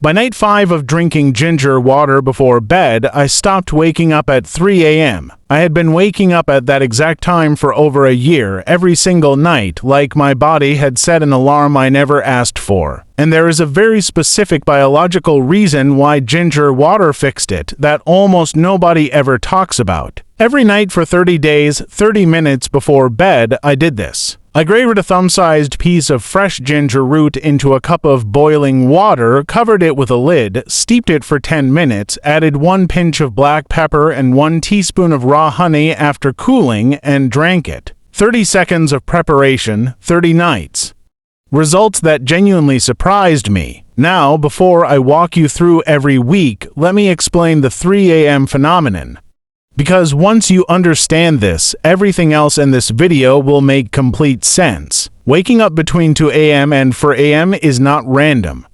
By night 5 of drinking ginger water before bed, I stopped waking up at 3 a.m. I had been waking up at that exact time for over a year, every single night, like my body had set an alarm I never asked for. And there is a very specific biological reason why ginger water fixed it that almost nobody ever talks about. Every night for 30 days, 30 minutes before bed, I did this. I grated a thumb-sized piece of fresh ginger root into a cup of boiling water, covered it with a lid, steeped it for 10 minutes, added 1 pinch of black pepper and 1 teaspoon of raw honey after cooling, and drank it. 30 seconds of preparation, 30 nights. Results that genuinely surprised me. Now, before I walk you through every week, let me explain the 3 a.m. phenomenon. Because once you understand this, everything else in this video will make complete sense. Waking up between 2 a.m. and 4 a.m. is not random.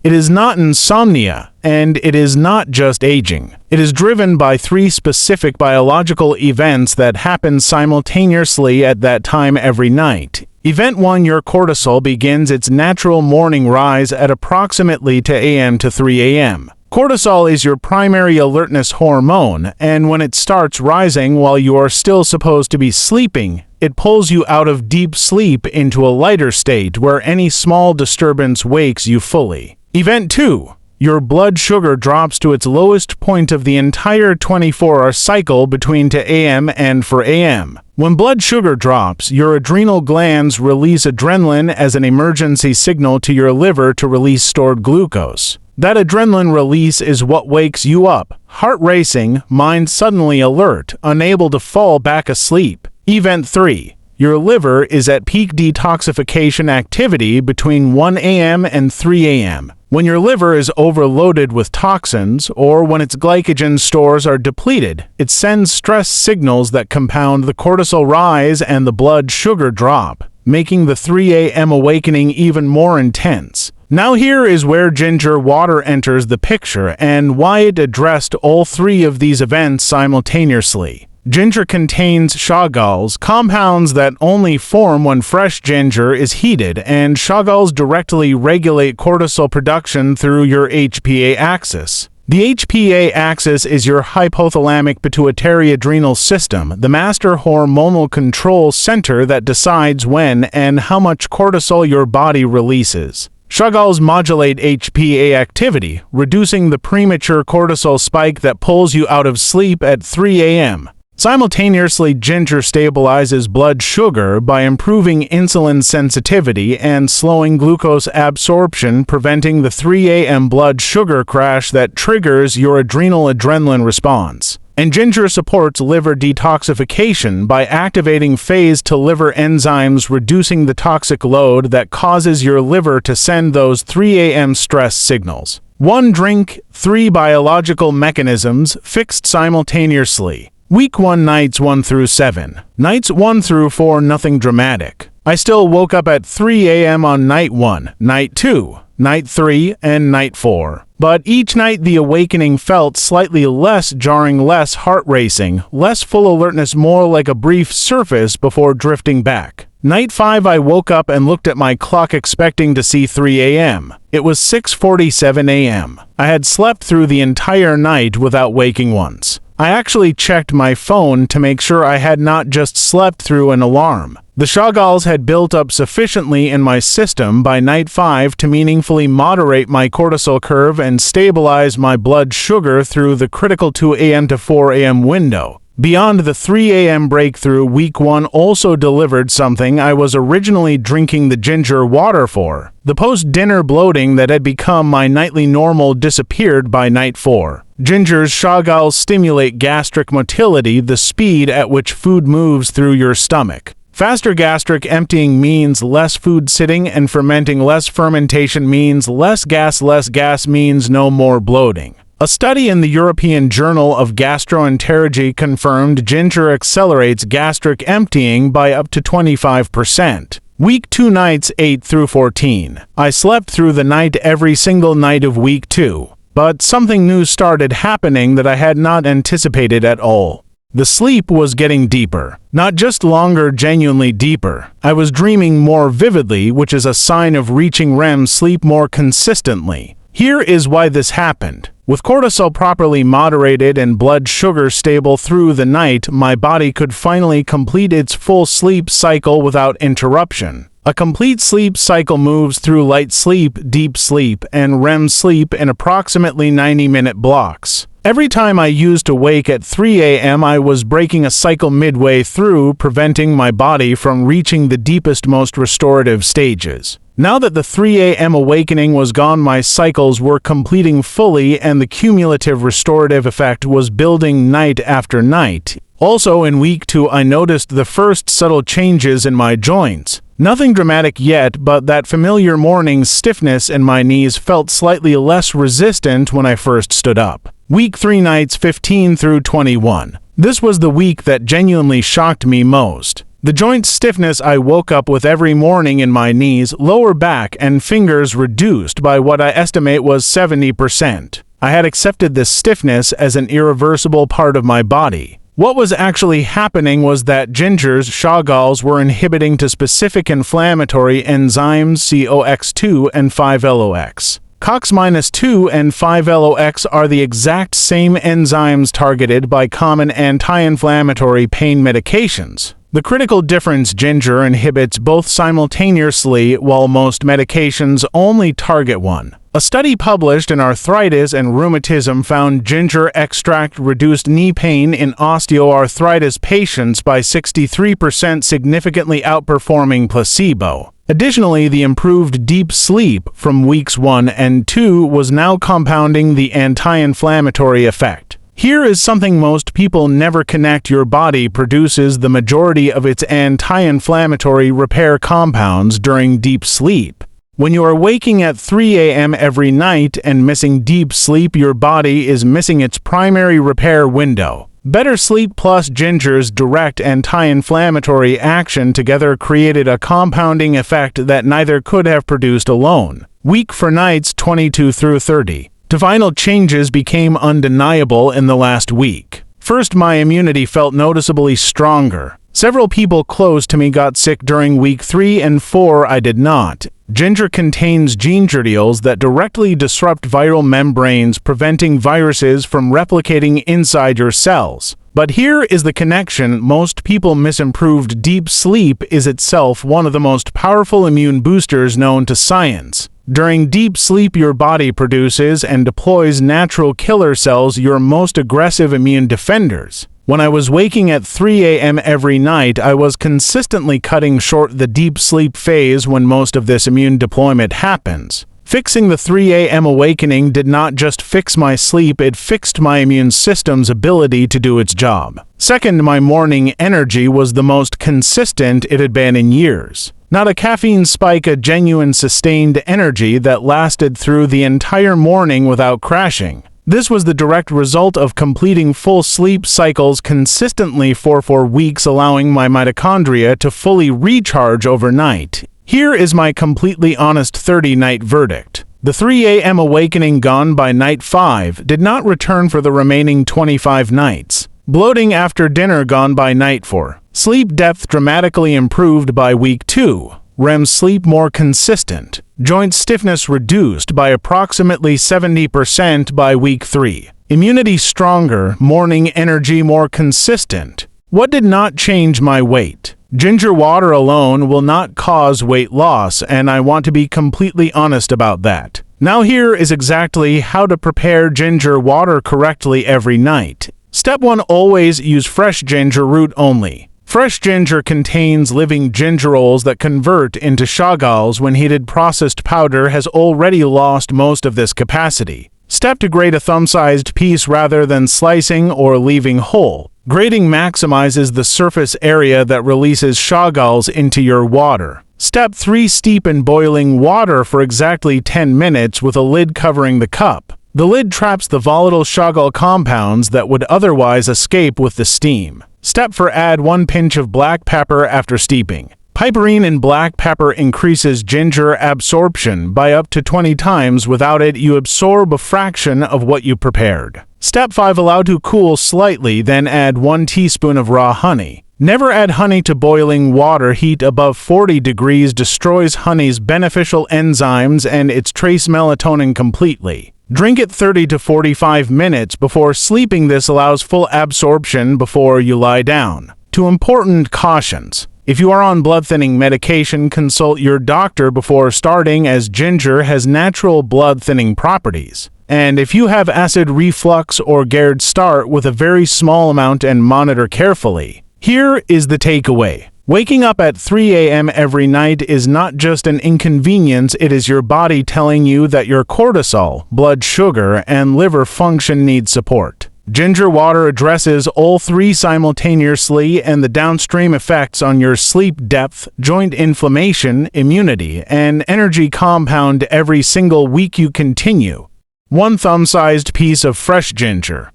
It is not insomnia, and it is not just aging. It is driven by 3 specific biological events that happen simultaneously at that time every night. Event 1, your cortisol begins its natural morning rise at approximately 2 a.m. to 3 a.m. Cortisol is your primary alertness hormone, and when it starts rising while you are still supposed to be sleeping, it pulls you out of deep sleep into a lighter state where any small disturbance wakes you fully. Event 2. Your blood sugar drops to its lowest point of the entire 24-hour cycle between 2 a.m. and 4 a.m. When blood sugar drops, your adrenal glands release adrenaline as an emergency signal to your liver to release stored glucose. That adrenaline release is what wakes you up, heart racing, mind suddenly alert, unable to fall back asleep. Event 3. Your liver is at peak detoxification activity between 1 a.m. and 3 a.m. When your liver is overloaded with toxins, or when its glycogen stores are depleted, it sends stress signals that compound the cortisol rise and the blood sugar drop, making the 3 a.m. awakening even more intense. Now here is where ginger water enters the picture and why it addressed all 3 of these events simultaneously. Ginger contains shogaols, compounds that only form when fresh ginger is heated, and shogaols directly regulate cortisol production through your HPA axis. The HPA axis is your hypothalamic pituitary adrenal system, the master hormonal control center that decides when and how much cortisol your body releases. Shogaols modulate HPA activity, reducing the premature cortisol spike that pulls you out of sleep at 3 a.m. Simultaneously, ginger stabilizes blood sugar by improving insulin sensitivity and slowing glucose absorption, preventing the 3 a.m. blood sugar crash that triggers your adrenal adrenaline response. And ginger supports liver detoxification by activating phase to liver enzymes, reducing the toxic load that causes your liver to send those 3 a.m. stress signals. 1 drink, 3 biological mechanisms fixed simultaneously. Week 1, nights 1 through 7. Nights 1 through 4, nothing dramatic. I still woke up at 3 a.m. on night 1, night 2, night 3, and night 4. But each night the awakening felt slightly less jarring, less heart racing, less full alertness, more like a brief surface before drifting back. Night 5, I woke up and looked at my clock expecting to see 3 a.m. It was 6:47 a.m. I had slept through the entire night without waking once. I actually checked my phone to make sure I had not just slept through an alarm. The shogaols had built up sufficiently in my system by night 5 to meaningfully moderate my cortisol curve and stabilize my blood sugar through the critical 2 a.m. to 4 a.m. window. Beyond the 3 a.m. breakthrough, week 1 also delivered something I was originally drinking the ginger water for. The post-dinner bloating that had become my nightly normal disappeared by night 4. Ginger's shogaols stimulate gastric motility, the speed at which food moves through your stomach. Faster gastric emptying means less food sitting and fermenting. Less fermentation means less gas. Less gas means no more bloating. A study in the European Journal of Gastroenterology confirmed ginger accelerates gastric emptying by up to 25%. Week 2, nights 8 through 14. I slept through the night every single night of week 2. But something new started happening that I had not anticipated at all. The sleep was getting deeper. Not just longer, genuinely deeper. I was dreaming more vividly, which is a sign of reaching REM sleep more consistently. Here is why this happened. With cortisol properly moderated and blood sugar stable through the night, my body could finally complete its full sleep cycle without interruption. A complete sleep cycle moves through light sleep, deep sleep, and REM sleep in approximately 90-minute blocks. Every time I used to wake at 3 a.m., I was breaking a cycle midway through, preventing my body from reaching the deepest, most restorative stages. Now that the 3 a.m. awakening was gone, my cycles were completing fully and the cumulative restorative effect was building night after night. Also, in week 2, I noticed the first subtle changes in my joints. Nothing dramatic yet, but that familiar morning stiffness in my knees felt slightly less resistant when I first stood up. Week 3, nights 15 through 21. This was the week that genuinely shocked me most. The joint stiffness I woke up with every morning in my knees, lower back, and fingers reduced by what I estimate was 70%. I had accepted this stiffness as an irreversible part of my body. What was actually happening was that ginger's shogaols were inhibiting to specific inflammatory enzymes COX2 and 5-LOX. COX-2 and 5-LOX are the exact same enzymes targeted by common anti-inflammatory pain medications. The critical difference: ginger inhibits both simultaneously, while most medications only target one. A study published in Arthritis and Rheumatism found ginger extract reduced knee pain in osteoarthritis patients by 63%, significantly outperforming placebo. Additionally, the improved deep sleep from weeks 1 and 2 was now compounding the anti-inflammatory effect. Here is something most people never connect: your body produces the majority of its anti-inflammatory repair compounds during deep sleep. When you are waking at 3 a.m. every night and missing deep sleep, your body is missing its primary repair window. Better sleep plus ginger's direct anti-inflammatory action together created a compounding effect that neither could have produced alone. Week for nights 22 through 30. The final changes became undeniable in the last week. First, my immunity felt noticeably stronger. Several people close to me got sick during week 3 and 4. I did not. Ginger contains gingeriols that directly disrupt viral membranes, preventing viruses from replicating inside your cells. But here is the connection: most people miss. Improved deep sleep is itself one of the most powerful immune boosters known to science. During deep sleep, your body produces and deploys natural killer cells, your most aggressive immune defenders. When I was waking at 3 a.m. every night, I was consistently cutting short the deep sleep phase when most of this immune deployment happens. Fixing the 3 a.m. awakening did not just fix my sleep, it fixed my immune system's ability to do its job. Second, my morning energy was the most consistent it had been in years. Not a caffeine spike, a genuine sustained energy that lasted through the entire morning without crashing. This was the direct result of completing full sleep cycles consistently for 4 weeks, allowing my mitochondria to fully recharge overnight. Here is my completely honest 30-night verdict. The 3 a.m. awakening gone by night 5 did not return for the remaining 25 nights. Bloating after dinner gone by night 4. Sleep depth dramatically improved by week 2. REM sleep more consistent. Joint stiffness reduced by approximately 70% by week 3. Immunity stronger. Morning energy more consistent. What did not change my weight? Ginger water alone will not cause weight loss, and I want to be completely honest about that. Now here is exactly how to prepare ginger water correctly every night. Step 1. Always use fresh ginger root only. Fresh ginger contains living gingerols that convert into shogaols when heated. Processed powder has already lost most of this capacity. Step 2. Grate a thumb-sized piece rather than slicing or leaving whole. Grating maximizes the surface area that releases shogaols into your water. Step 3. Steep in boiling water for exactly 10 minutes with a lid covering the cup. The lid traps the volatile shogaol compounds that would otherwise escape with the steam. Step 4. Add 1 pinch of black pepper after steeping. Piperine in black pepper increases ginger absorption by up to 20 times. Without it, you absorb a fraction of what you prepared. Step 5. Allow to cool slightly, then add 1 teaspoon of raw honey. Never add honey to boiling water. Heat above 40 degrees destroys honey's beneficial enzymes and its trace melatonin completely. Drink it 30 to 45 minutes before sleeping. This allows full absorption before you lie down. 2 important cautions. If you are on blood-thinning medication, consult your doctor before starting, as ginger has natural blood-thinning properties. And if you have acid reflux or GERD, start with a very small amount and monitor carefully. Here is the takeaway. Waking up at 3 a.m. every night is not just an inconvenience, it is your body telling you that your cortisol, blood sugar, and liver function need support. Ginger water addresses all 3 simultaneously, and the downstream effects on your sleep depth, joint inflammation, immunity, and energy compound every single week you continue. 1 thumb-sized piece of fresh ginger.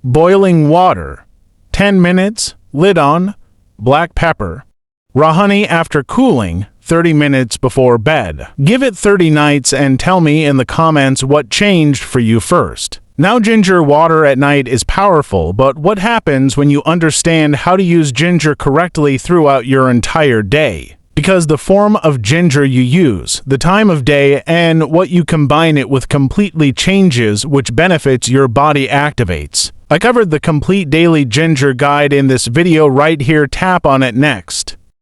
Boiling water. 10 minutes, lid on, black pepper. Raw honey after cooling, 30 minutes before bed. Give it 30 nights and tell me in the comments what changed for you first. Now, ginger water at night is powerful, but what happens when you understand how to use ginger correctly throughout your entire day? Because the form of ginger you use, the time of day, and what you combine it with completely changes which benefits your body activates. I covered the complete daily ginger guide in this video right here. Tap on it next.